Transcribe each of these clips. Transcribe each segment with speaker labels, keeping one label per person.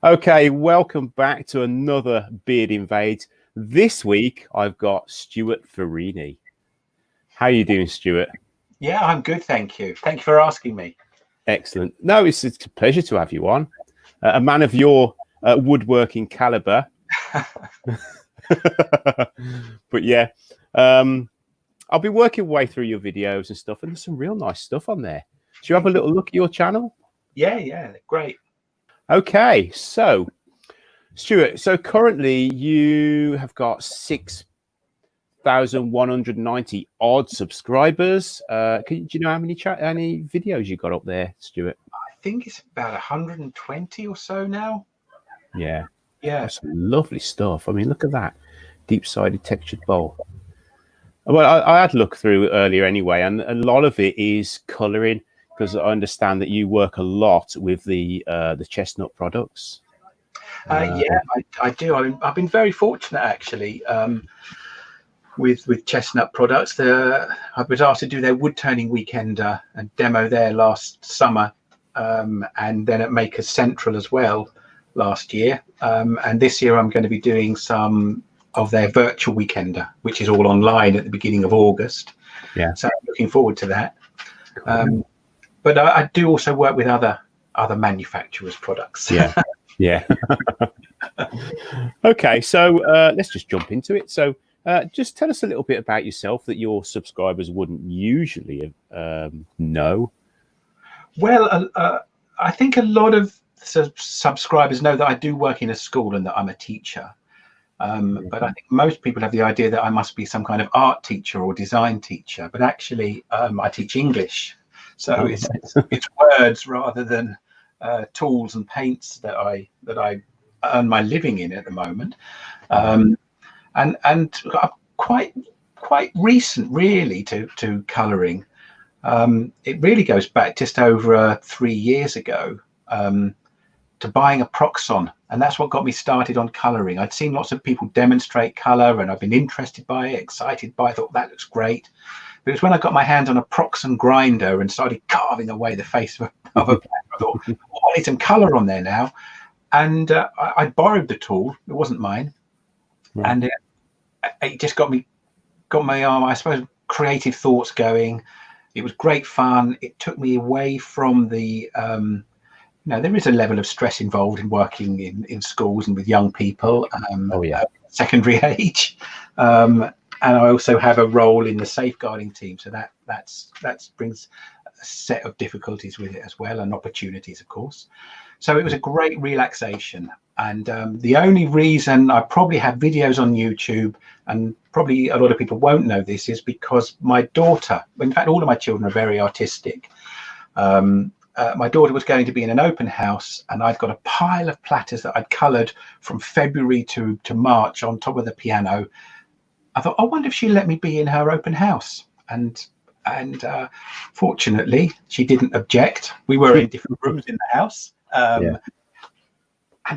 Speaker 1: Okay, welcome back to another Beard Invades. This week, I've got Stewart Furini. How are you doing, Stewart?
Speaker 2: Yeah, I'm good, thank you. Thank you for asking me.
Speaker 1: Excellent. No, it's a pleasure to have you on. A man of your woodworking caliber. But yeah, I'll be working way through your videos and stuff, and there's some real nice stuff on there. Do you have a little look at your channel?
Speaker 2: Yeah, great.
Speaker 1: Okay, so Stewart, so currently you have got 6,190 odd subscribers. Do you know how many videos you got up there, Stewart?
Speaker 2: I think it's about 120 or so now.
Speaker 1: Yeah,
Speaker 2: Yeah.
Speaker 1: that's lovely stuff. I mean, look at that deep-sided textured bowl. Well, I had a look through earlier anyway, and a lot of it is colouring, because I understand that you work a lot with the chestnut products.
Speaker 2: Yeah, I do. I've been very fortunate actually with chestnut products. I was asked to do their wood turning weekend and demo there last summer, and then at Makers Central as well last year. And this year I'm going to be doing some of their virtual weekender, which is all online at the beginning of August.
Speaker 1: Yeah.
Speaker 2: So I'm looking forward to that. Cool. But I do also work with other manufacturers' products.
Speaker 1: Yeah. Yeah. Okay, so let's just jump into it. So just tell us a little bit about yourself that your subscribers wouldn't usually know.
Speaker 2: Well, I think a lot of subscribers know that I do work in a school and that I'm a teacher. But I think most people have the idea that I must be some kind of art teacher or design teacher. But actually, I teach English. So it's words rather than tools and paints that I earn my living in at the moment, and quite recent really to colouring. It really goes back just over 3 years ago to buying a Proxon, and that's what got me started on colouring. I'd seen lots of people demonstrate colour, and I've been interested by it, excited by it. I thought that looks great. But it was when I got my hands on a Proxon grinder and started carving away the face of a plant. I thought, oh, I need some colour on there now. And I borrowed the tool. It wasn't mine. Right. And it just got my I suppose, creative thoughts going. It was great fun. It took me away from the, there is a level of stress involved in working in schools and with young people. Secondary age. And I also have a role in the safeguarding team, so that brings a set of difficulties with it as well, and opportunities, of course. So it was a great relaxation. And the only reason I probably have videos on YouTube, and probably a lot of people won't know this, is because my daughter, in fact, all of my children are very artistic. My daughter was going to be in an open house, and I'd got a pile of platters that I'd coloured from February to March on top of the piano. I thought, I wonder if she'd let me be in her open house. And fortunately, she didn't object. We were in different rooms in the house, and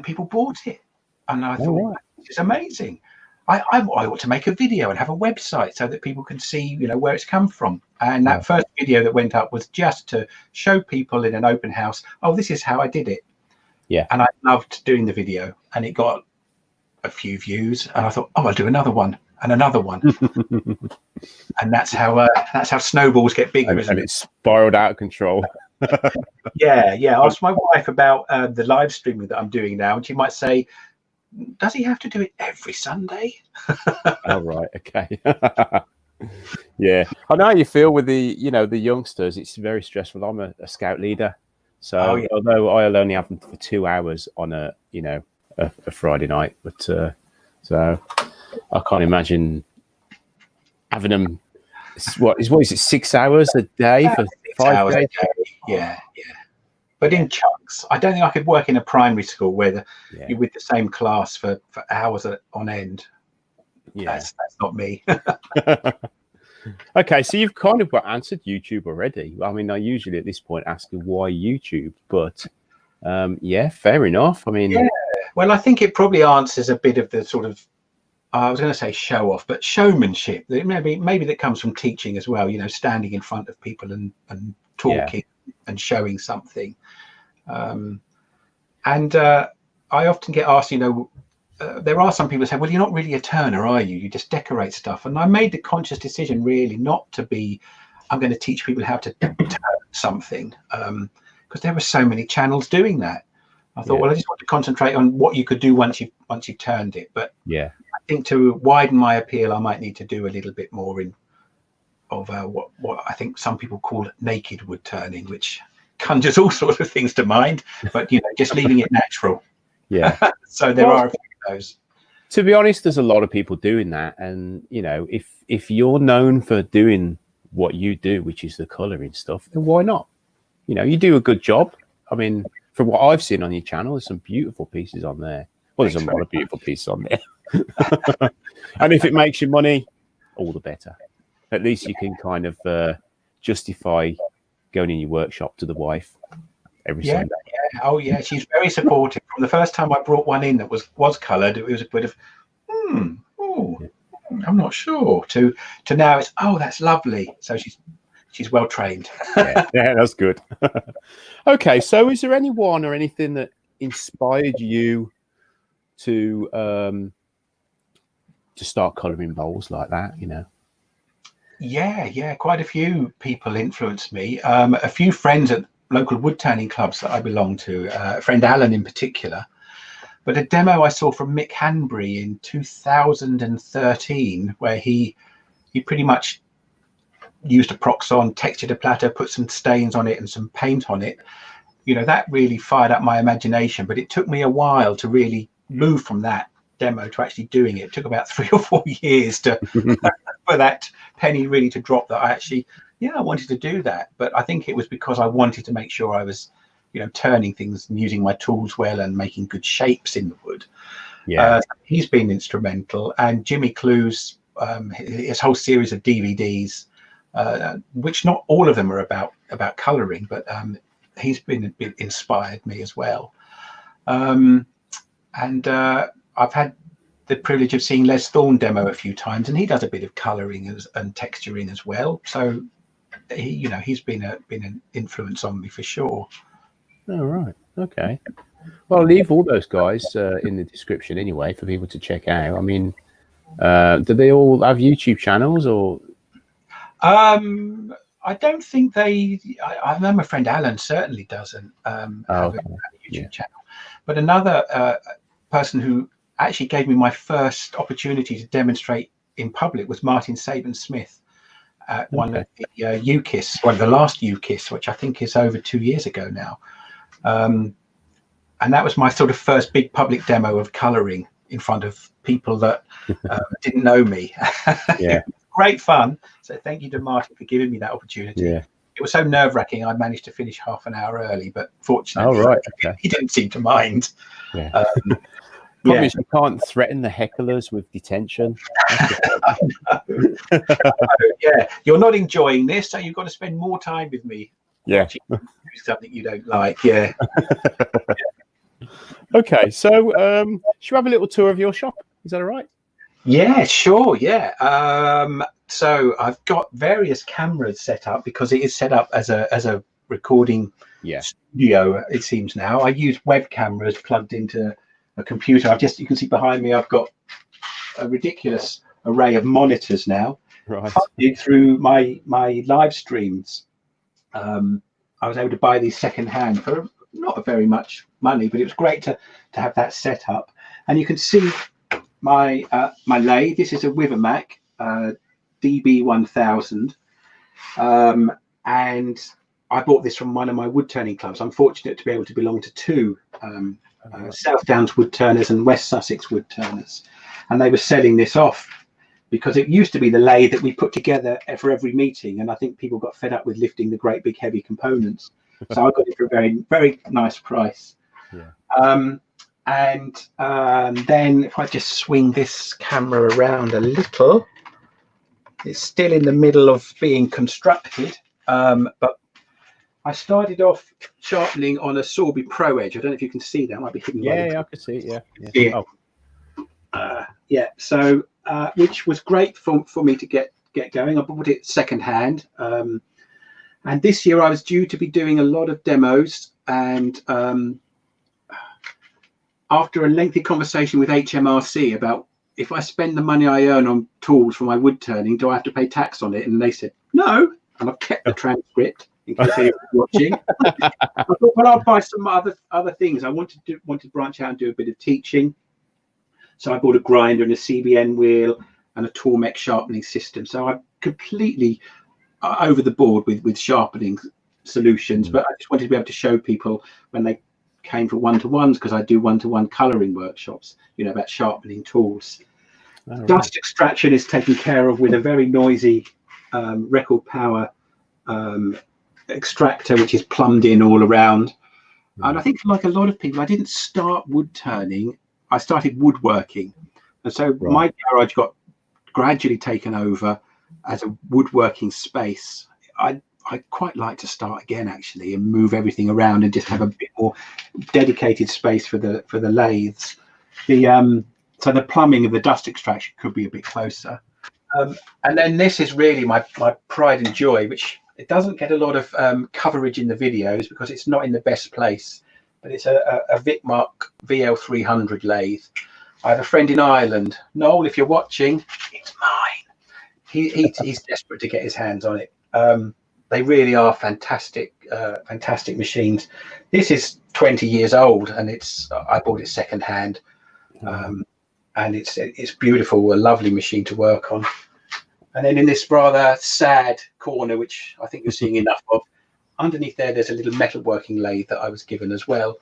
Speaker 2: people bought it. And I thought, this is amazing. I ought to make a video and have a website so that people can see, where it's come from. And that first video that went up was just to show people in an open house, oh, this is how I did it.
Speaker 1: Yeah.
Speaker 2: And I loved doing the video, and it got a few views. And I thought, oh, I'll do another one. And another one, and that's how snowballs get bigger.
Speaker 1: And it spiraled out of control.
Speaker 2: Yeah. I asked my wife about the live streaming that I'm doing now, and she might say, "Does he have to do it every Sunday?"
Speaker 1: Oh, right, okay. Yeah, I know how you feel with the youngsters. It's very stressful. I'm a scout leader, so although I'll only have them for 2 hours on a Friday night, but so. I can't imagine having them. What is it? 6 hours a day for 5 days?
Speaker 2: Yeah. But in chunks. I don't think I could work in a primary school where you're with the same class for hours on end. Yeah, that's not me.
Speaker 1: Okay, so you've kind of answered YouTube already. I mean, I usually at this point ask you why YouTube, but fair enough. I mean,
Speaker 2: well, I think it probably answers a bit of the sort of, I was going to say show off, but showmanship. Maybe that comes from teaching as well. Standing in front of people and talking and showing something. And I often get asked, there are some people who say, well, you're not really a turner, are you? You just decorate stuff. And I made the conscious decision really not to be, I'm going to teach people how to turn something, because there were so many channels doing that. I thought, well, I just want to concentrate on what you could do once you turned it. But I think to widen my appeal, I might need to do a little bit more of what I think some people call naked wood turning, which conjures all sorts of things to mind. But just leaving it natural.
Speaker 1: Yeah.
Speaker 2: So there are a few of those.
Speaker 1: To be honest, there's a lot of people doing that, and if you're known for doing what you do, which is the colouring stuff, then why not? You do a good job. I mean, from what I've seen on your channel, there's some beautiful pieces on there. Well, there's a lot of beautiful pieces on there. And if it makes you money, all the better. At least you can kind of justify going in your workshop to the wife every Sunday.
Speaker 2: Yeah. Oh, yeah. She's very supportive. From the first time I brought one in that was coloured, it was a bit of, I'm not sure. To now it's, that's lovely. So she's well trained.
Speaker 1: Yeah, that's good. Okay, so is there anyone or anything that inspired you to start colouring bowls like that?
Speaker 2: Yeah, quite a few people influenced me. A few friends at local wood turning clubs that I belong to, friend Alan in particular. But a demo I saw from Mick Hanbury in 2013, where he pretty much used a Proxon, textured a platter, put some stains on it and some paint on it. That really fired up my imagination. But it took me a while to really move from that demo to actually doing it. It took about 3 or 4 years to for that penny really to drop that I wanted to do that. But I think it was because I wanted to make sure I was turning things and using my tools well and making good shapes in the wood. He's been instrumental. And Jimmy Clue's his whole series of DVDs, which not all of them are about colouring, but he's inspired me as well. And I've had the privilege of seeing Les Thorne demo a few times, and he does a bit of colouring and texturing as well. So he's been an influence on me for sure.
Speaker 1: Oh, right. Okay. Well, I'll leave all those guys in the description anyway for people to check out. I mean, do they all have YouTube channels or?
Speaker 2: I don't think I know my friend Alan certainly doesn't have a YouTube channel. But another person who actually gave me my first opportunity to demonstrate in public was Martin Saban-Smith at one of the UKIS, one of the last UKIS, which I think is over 2 years ago now. And that was my sort of first big public demo of colouring in front of people that didn't know me. Great fun. So thank you to Martin for giving me that opportunity. It was so nerve-wracking. I managed to finish half an hour early, but fortunately, he didn't seem to mind.
Speaker 1: Problem is you can't threaten the hecklers with detention.
Speaker 2: You're not enjoying this, so you've got to spend more time with me. Something you don't like.
Speaker 1: Okay, so should we have a little tour of your shop? Is that all right?
Speaker 2: Yeah, sure. So I've got various cameras set up because it is set up as a recording studio. It seems now I use web cameras plugged into a computer. You can see behind me, I've got a ridiculous array of monitors now. Funded through my live streams. I was able to buy these secondhand for not very much money, but it was great to have that set up. And you can see my lathe. This is a Wivermac DB1000, and I bought this from one of my wood turning clubs. I'm fortunate to be able to belong to two, South Downs wood turners and West Sussex wood turners, and they were selling this off because it used to be the lathe that we put together for every meeting, and I think people got fed up with lifting the great big heavy components, so I got it for a very, very nice price. And then if I just swing this camera around a little, it's still in the middle of being constructed, but I started off sharpening on a Sorby Pro Edge. I don't know if you can see that. It might be hidden.
Speaker 1: I can see it.
Speaker 2: So which was great for me to get going. I bought it secondhand, and this year I was due to be doing a lot of demos, and after a lengthy conversation with HMRC about if I spend the money I earn on tools for my wood turning, do I have to pay tax on it? And they said no, and I've kept the transcript in case anyone's watching. I thought, well, I'll buy some other things. I wanted to branch out and do a bit of teaching, so I bought a grinder and a CBN wheel and a Tormek sharpening system. So I'm completely over the board with sharpening solutions, but I just wanted to be able to show people when they came for one-to-ones, because I do one-to-one colouring workshops, about sharpening tools. Dust extraction is taken care of with a very noisy record power extractor, which is plumbed in all around. And I think, like a lot of people, I didn't start wood turning, I started woodworking. And so my garage got gradually taken over as a woodworking space. I'd quite like to start again, actually, and move everything around and just have a bit more dedicated space for the lathes. So the plumbing of the dust extraction could be a bit closer. And then this is really my pride and joy, which it doesn't get a lot of coverage in the videos because it's not in the best place. But it's a Vicmark VL300 lathe. I have a friend in Ireland. Noel, if you're watching, it's mine. He's desperate to get his hands on it. They really are fantastic, fantastic machines. This is 20 years old, and I bought it second hand, and it's beautiful, a lovely machine to work on. And then in this rather sad corner, which I think you're seeing enough of, underneath there's a little metalworking lathe that I was given as well.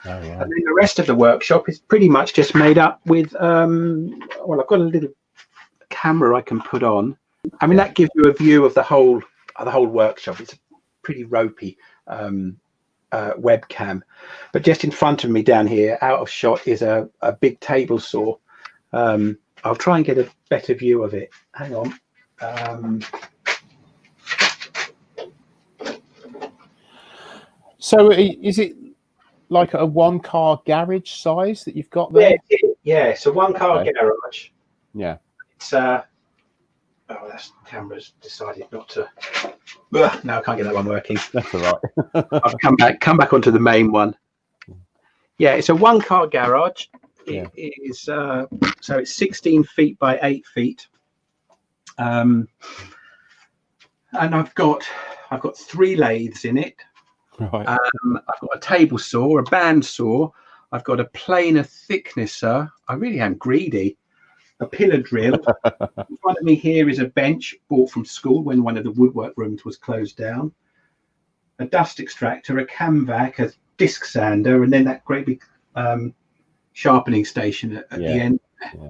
Speaker 2: Oh, right. And then the rest of the workshop is pretty much just made up with, well, I've got a little camera I can put on. I mean, that gives you a view of the whole workshop. It's a pretty ropey webcam, but just in front of me down here, out of shot, is a big table saw. I'll try and get a better view of it. Hang on.
Speaker 1: So is it like a one-car garage size that you've got there?
Speaker 2: Yeah, it's a one-car garage.
Speaker 1: Yeah.
Speaker 2: It's oh, that camera's decided not to. No, I can't get that one working.
Speaker 1: That's all right.
Speaker 2: I've come back onto the main one. Yeah, it's a one-car garage. It is so it's 16 feet by 8 feet, and I've got 3 lathes in it.
Speaker 1: Right.
Speaker 2: I've got a table saw, a band saw. I've got a planer thicknesser. I really am greedy. A pillar drill. In front of me here is a bench bought from school when one of the woodwork rooms was closed down. A dust extractor, a camvac, a disc sander, and then that great big sharpening station at the end. Yeah.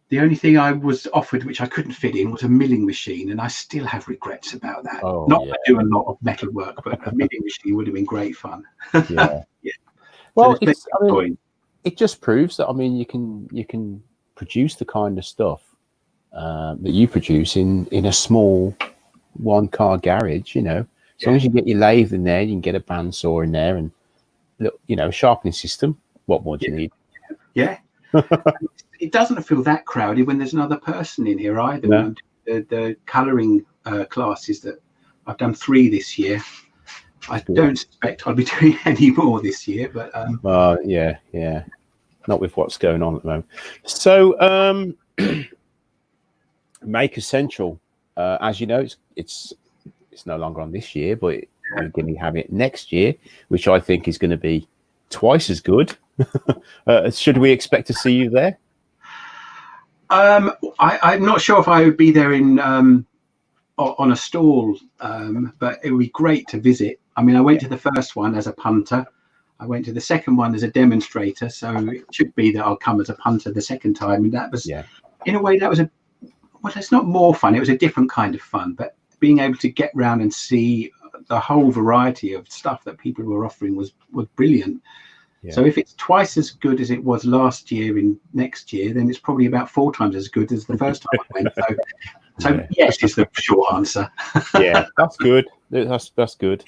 Speaker 2: The only thing I was offered, which I couldn't fit in, was a milling machine, and I still have regrets about that. Not that I do a lot of metal work, but a milling machine would have been great fun.
Speaker 1: Yeah. Well, so it just proves that you can produce the kind of stuff that you produce in a small one-car garage. As long as you get your lathe in there, you can get a bandsaw in there, and a sharpening system. What more do you need?
Speaker 2: Yeah. It doesn't feel that crowded when there's another person in here either. No. The colouring classes that I've done 3 this year. I don't suspect I'll be doing any more this year, but
Speaker 1: yeah, not with what's going on at the moment. So Make Essential, as you know, it's no longer on this year, but we're going to have it next year, which I think is going to be twice as good. Should we expect to see you there?
Speaker 2: I'm not sure if I would be there on a stall, but it would be great to visit. I went to the first one as a punter. I went to the second one as a demonstrator, so it should be that I'll come as a punter the second time. And that was, in a way, that was it's not more fun. It was a different kind of fun, but being able to get round and see the whole variety of stuff that people were offering was brilliant. Yeah. So if it's twice as good as it was last year in next year, then it's probably about 4 times as good as the first time I went. So yes is the short answer.
Speaker 1: Yeah, that's good. That's good.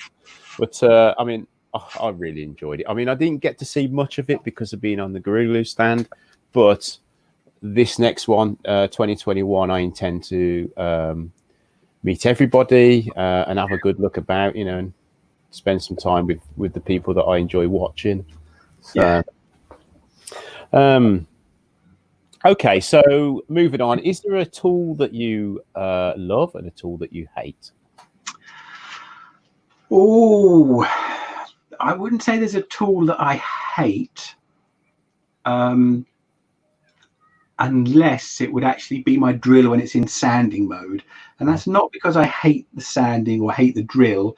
Speaker 1: But I really enjoyed it. I didn't get to see much of it because of being on the Gorilla stand, but this next one, 2021, I intend to meet everybody and have a good look about, and spend some time with the people that I enjoy watching. So, Okay, so moving on, is there a tool that you love and a tool that you hate?
Speaker 2: Oh, I wouldn't say there's a tool that I hate, unless it would actually be my drill when it's in sanding mode. And that's not because I hate the sanding or hate the drill.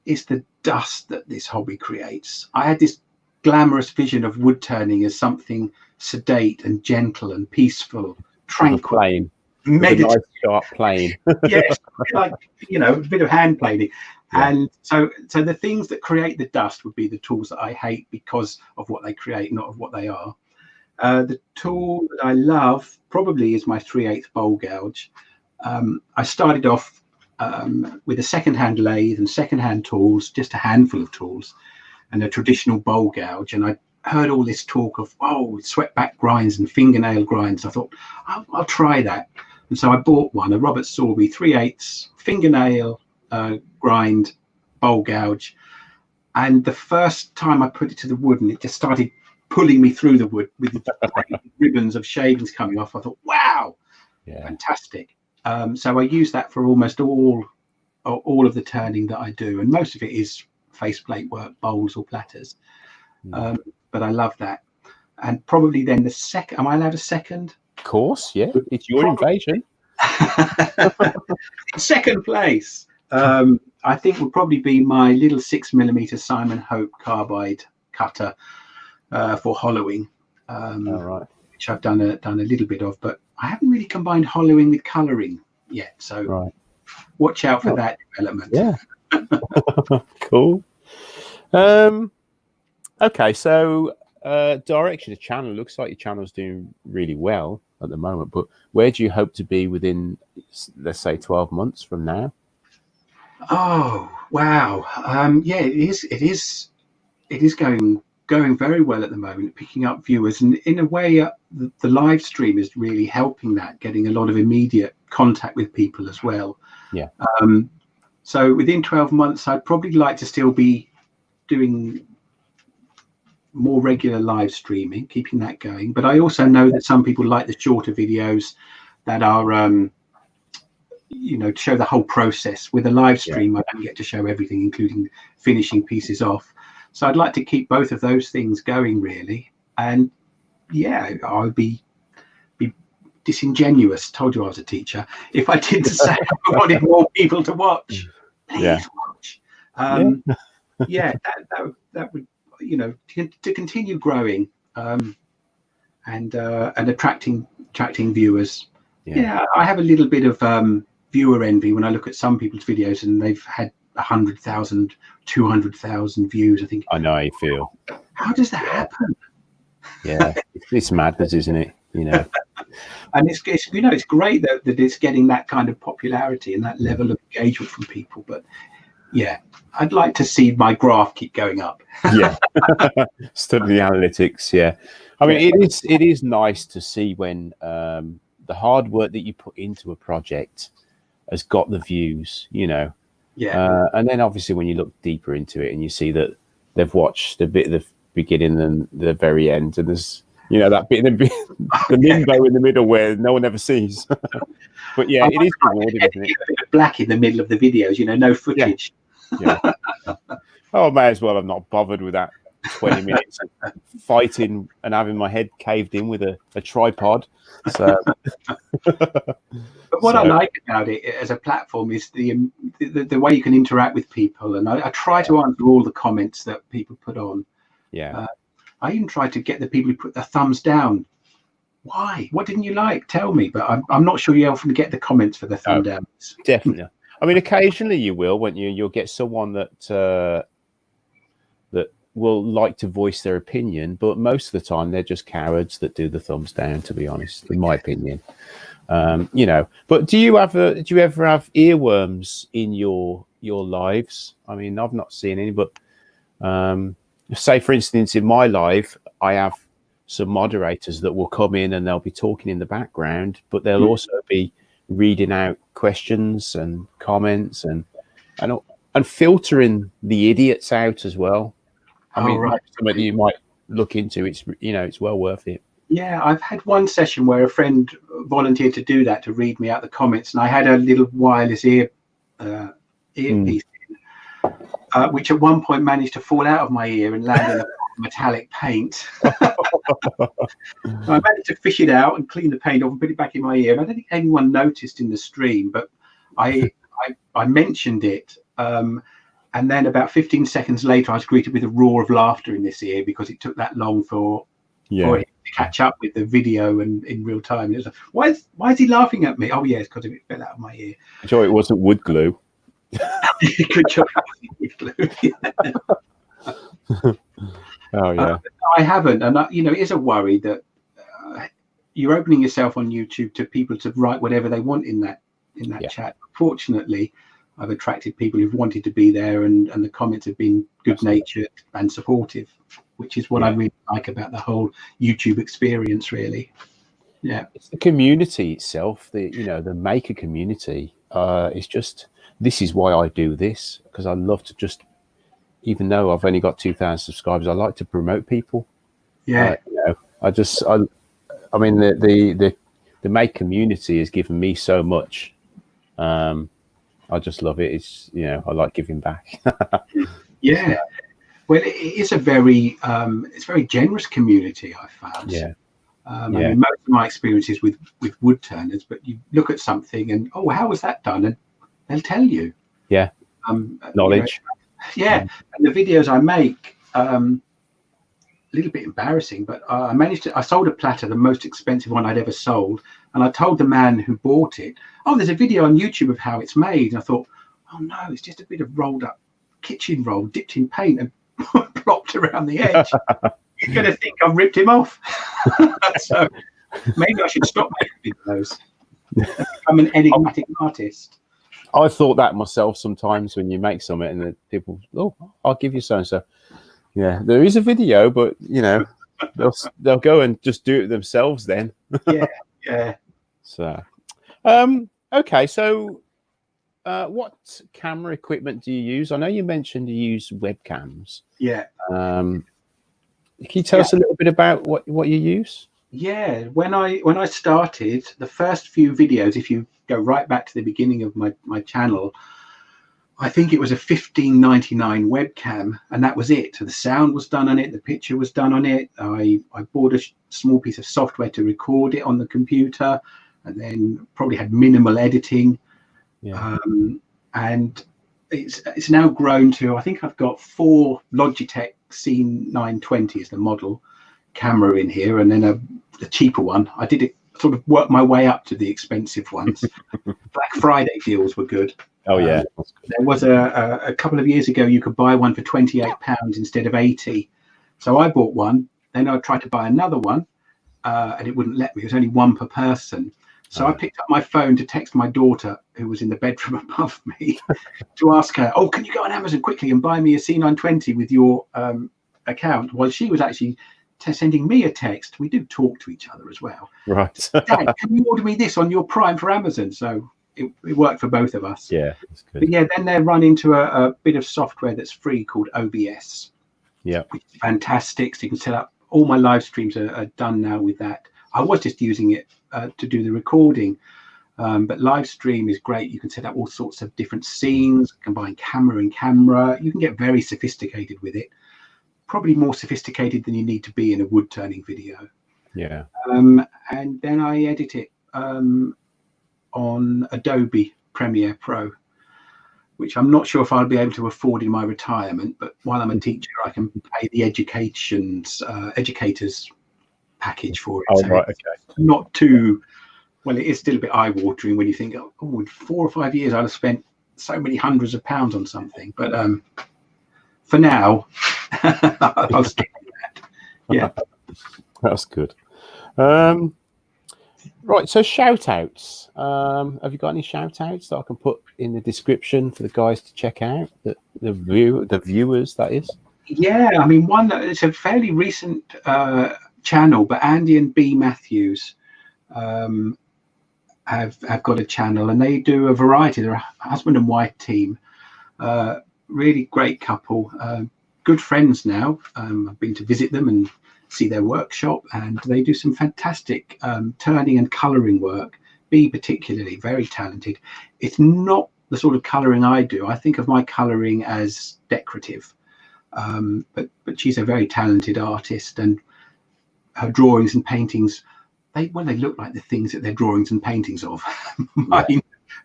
Speaker 2: It's the dust that this hobby creates. I had this glamorous vision of wood turning as something sedate and gentle and peaceful, tranquil,
Speaker 1: plane, with a nice sharp plane.
Speaker 2: Yes, like, you know, a bit of hand planing.
Speaker 1: Yeah.
Speaker 2: And so the things that create the dust would be the tools that I hate because of what they create, not of what they are. The tool that I love probably is my 3/8 bowl gouge. I started off with a second-hand lathe and second-hand tools, just a handful of tools, and a traditional bowl gouge. And I heard all this talk of, swept back grinds and fingernail grinds. I thought, I'll try that. And so I bought one, a Robert Sorby 3/8 fingernail grind bowl gouge. And the first time I put it to the wood, and it just started pulling me through the wood with ribbons of shavings coming off. I thought, wow, fantastic. So I use that for almost all of the turning that I do, and most of it is faceplate work, bowls or platters. But I love that. And probably then the second, am I allowed a second?
Speaker 1: Of course, yeah. It's your invasion.
Speaker 2: Second place, I think would probably be my little 6mm Simon Hope carbide cutter for hollowing, which I've done a little bit of, but I haven't really combined hollowing with colouring yet. So watch out for that development.
Speaker 1: Yeah. Cool. Okay, so direction of channel, looks like your channel's doing really well at the moment, but where do you hope to be within, let's say, 12 months from now?
Speaker 2: Oh wow, yeah, it is going very well at the moment, picking up viewers, and in a way the live stream is really helping that, getting a lot of immediate contact with people as well. So within 12 months I'd probably like to still be doing more regular live streaming, keeping that going, but I also know that some people like the shorter videos that are you know, to show the whole process. With a live stream I don't get to show everything, including finishing pieces off. So I'd like to keep both of those things going, really. And yeah, I would be disingenuous, told you I was a teacher, if I didn't say I wanted more people to watch. Please watch. That would, you know, to continue growing and attracting viewers. I have a little bit of viewer envy when I look at some people's videos and they've had 100,000, 200,000 views. I think,
Speaker 1: I know how you feel.
Speaker 2: How does that happen?
Speaker 1: Yeah, it's madness, isn't it? You know,
Speaker 2: and it's you know, it's great that it's getting that kind of popularity and that level of engagement from people. But yeah, I'd like to see my graph keep going up.
Speaker 1: Study the analytics. Yeah, I mean, it is nice to see when the hard work that you put into a project has got the views, you know. And then obviously when you look deeper into it and you see that they've watched a bit of the beginning and the very end, and there's, you know, that bit, the limbo in the middle where no one ever sees. But yeah, it is rewarding, isn't it?
Speaker 2: A bit of black in the middle of the videos, you know, no footage.
Speaker 1: Oh, I may as well have not bothered with that 20 minutes of fighting and having my head caved in with a tripod. So
Speaker 2: but what I like about it as a platform is the way you can interact with people, and I try to answer all the comments that people put on. I even try to get the people who put their thumbs down. Why? What didn't you like? Tell me. But I'm not sure you often get the comments for the thumb downs.
Speaker 1: Definitely. I mean, occasionally you will, won't you? You'll get someone that will like to voice their opinion, but most of the time they're just cowards that do the thumbs down, to be honest, in my opinion. You know, but do you ever have earworms in your lives? I mean, I've not seen any, but say for instance in my live I have some moderators that will come in and they'll be talking in the background, but they'll also be reading out questions and comments and filtering the idiots out as well. I mean, something that you might look into. It's, you know, it's well worth it.
Speaker 2: Yeah, I've had one session where a friend volunteered to do that, to read me out the comments, and I had a little wireless earpiece, which at one point managed to fall out of my ear and land in a metallic paint. I managed to fish it out and clean the paint off and put it back in my ear. And I don't think anyone noticed in the stream, but I mentioned it. And then about 15 seconds later, I was greeted with a roar of laughter in this ear because it took that long for him to catch up with the video and in real time. It was like, why is he laughing at me? Oh, yeah, it's because it fell out of my ear.
Speaker 1: Sure, it wasn't wood glue.
Speaker 2: Good job.
Speaker 1: Oh yeah.
Speaker 2: I haven't, and it is a worry that you're opening yourself on YouTube to people to write whatever they want in that chat. Fortunately, I've attracted people who've wanted to be there, and the comments have been good-natured and supportive, which is what I really like about the whole YouTube experience. Really,
Speaker 1: it's the community itself. The maker community. It's just, this is why I do this, because I love to just, even though I've only got 2,000 subscribers, I like to promote people. I mean, the make community has given me so much. I just love it. It's, I like giving back.
Speaker 2: Yeah. Well, it is a very, it's very generous community, I found.
Speaker 1: Yeah.
Speaker 2: I mean, most of my experiences with wood turners, but you look at something and, oh, how was that done? And they'll tell you.
Speaker 1: Yeah. Knowledge.
Speaker 2: And the videos I make, a little bit embarrassing, but I sold a platter, the most expensive one I'd ever sold, and I told the man who bought it, oh, there's a video on YouTube of how it's made. And I thought, oh no, it's just a bit of rolled up kitchen roll dipped in paint and plopped around the edge. You're going to think I've ripped him off. So maybe I should stop making videos. I'm an enigmatic artist.
Speaker 1: I thought that myself sometimes when you make something and the people, oh, I'll give you so and so. Yeah, there is a video, but they'll go and just do it themselves then.
Speaker 2: Yeah.
Speaker 1: So, okay. So, what camera equipment do you use? I know you mentioned you use webcams.
Speaker 2: Yeah.
Speaker 1: Can you tell us a little bit about what you use?
Speaker 2: Yeah. When I started, the first few videos, if you go right back to the beginning of my channel, I think it was a $15.99 webcam, and that was it. So the sound was done on it, the picture was done on it. I bought a small piece of software to record it on the computer, and then probably had minimal editing. And it's now grown to, I think I've got 4 Logitech C920 is the model camera in here, and then a cheaper one. I did it, sort of work my way up to the expensive ones. Black Friday deals were good.
Speaker 1: Oh yeah.
Speaker 2: There was a couple of years ago, you could buy one for £28 instead of 80. So I bought one. Then I tried to buy another one, and it wouldn't let me. It was only one per person. So I picked up my phone to text my daughter, who was in the bedroom above me, to ask her, oh, can you go on Amazon quickly and buy me a C920 with your account? Well, she was actually sending me a text. We do talk to each other as well.
Speaker 1: Right.
Speaker 2: Dad, can you order me this on your Prime for Amazon? So it worked for both of us.
Speaker 1: Yeah, that's good.
Speaker 2: But yeah, then they run into a bit of software that's free called OBS.
Speaker 1: Yeah,
Speaker 2: which is fantastic. So you can set up, all my live streams are done now with that. I was just using it to do the recording, but live stream is great. You can set up all sorts of different scenes, combine camera and camera. You can get very sophisticated with it, probably more sophisticated than you need to be in a wood turning video.
Speaker 1: Yeah.
Speaker 2: And then I edit it on Adobe Premiere Pro, which I'm not sure if I'll be able to afford in my retirement, but while I'm a teacher, I can pay the educators package for it.
Speaker 1: Oh,
Speaker 2: so
Speaker 1: right, okay.
Speaker 2: Not too, well, it is still a bit eye-watering when you think, oh, in 4 or 5 years, I'd have spent so many hundreds of pounds on something. But for now, I'll stick with that. Yeah.
Speaker 1: That's good. Right, so shout outs. Have you got any shout outs that I can put in the description for the guys to check out? The viewers, that is?
Speaker 2: Yeah, I mean, it's a fairly recent channel, but Andy and B Matthews have got a channel, and they do a variety. They're a husband and wife team. Really great couple. Good friends now. I've been to visit them and see their workshop, and they do some fantastic turning and colouring work. B particularly, very talented. It's not the sort of colouring I do. I think of my colouring as decorative, but she's a very talented artist, and her drawings and paintings, they look like the things that they're drawings and paintings of. Mine,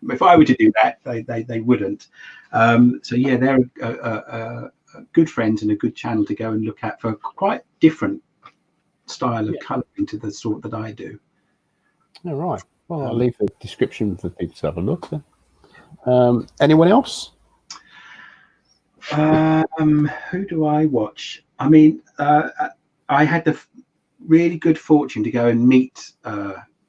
Speaker 2: if I were to do that, they wouldn't. So yeah, they're a good friends and a good channel to go and look at for quite different style of colouring to the sort that I do.
Speaker 1: All right. Well, I'll leave the description for people to have a look then. Anyone else?
Speaker 2: Who do I watch? I mean, I had the really good fortune to go and meet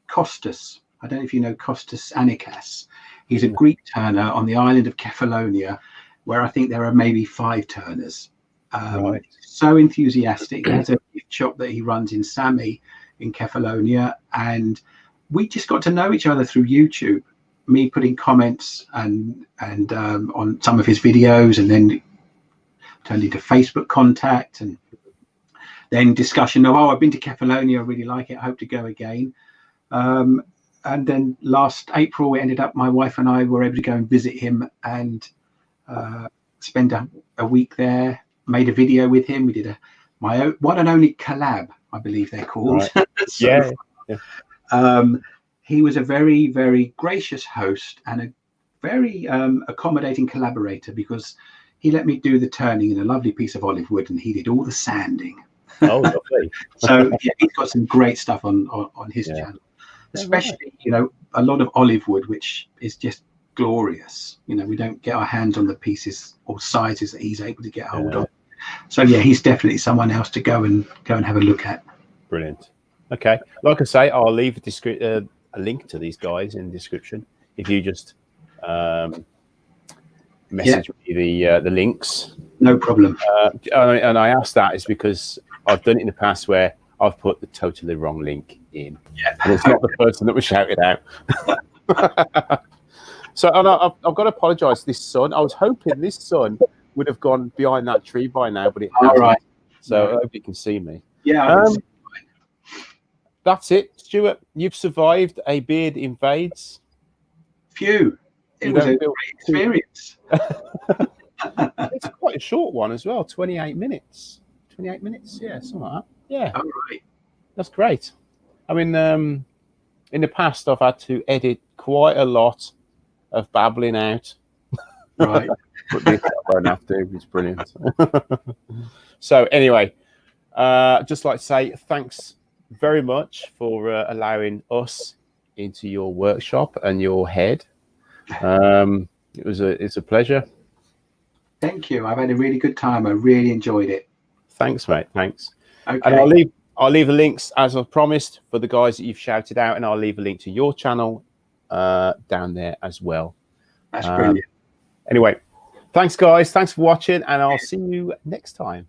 Speaker 2: Kostas. I don't know if you know Kostas Annikas. He's a Greek turner on the island of Kefalonia, where I think there are maybe 5 turners. Right. So enthusiastic. He has a gift shop that he runs in Sami in Kefalonia, and we just got to know each other through YouTube. Me putting comments and on some of his videos, and then turned into Facebook contact, and then discussion of, I've been to Kefalonia, I really like it, I hope to go again. And then last April, my wife and I were able to go and visit him and spend a week there, made a video with him. We did my own one and only collab, I believe they're called. Right. So, he was a very, very gracious host and a very accommodating collaborator, because he let me do the turning in a lovely piece of olive wood, and he did all the sanding.
Speaker 1: Oh, lovely.
Speaker 2: So yeah, he's got some great stuff on his channel, especially a lot of olive wood, which is just glorious. We don't get our hands on the pieces or sizes that he's able to get hold of. So yeah, he's definitely someone else to go and have a look at.
Speaker 1: Brilliant. Okay, like I say, I'll leave a link to these guys in the description. If you just message me the links.
Speaker 2: No problem.
Speaker 1: And I asked that is because I've done it in the past where I've put the totally wrong link in. Yeah. And it's not the person that was shouted out. So I've got to apologise to this sun. I was hoping this sun would have gone behind that tree by now, but it hasn't. All right. So I hope you can see me.
Speaker 2: Yeah.
Speaker 1: That's it, Stuart. You've survived a beard invades.
Speaker 2: Phew. It was a great experience.
Speaker 1: It's quite a short one as well. 28 minutes. 28 minutes, yeah, something like that. Yeah.
Speaker 2: All right.
Speaker 1: That's great. I mean, in the past, I've had to edit quite a lot of babbling out.
Speaker 2: Right.
Speaker 1: But this I won't have to. It's brilliant. So anyway, just like to say thanks very much for allowing us into your workshop and your head. It's a pleasure.
Speaker 2: Thank you. I've had a really good time. I really enjoyed it.
Speaker 1: Thanks, mate. Thanks.
Speaker 2: Okay.
Speaker 1: And I'll leave the links as I promised for the guys that you've shouted out, and I'll leave a link to your channel down there as well.
Speaker 2: That's brilliant.
Speaker 1: Anyway, thanks guys. Thanks for watching, and I'll see you next time.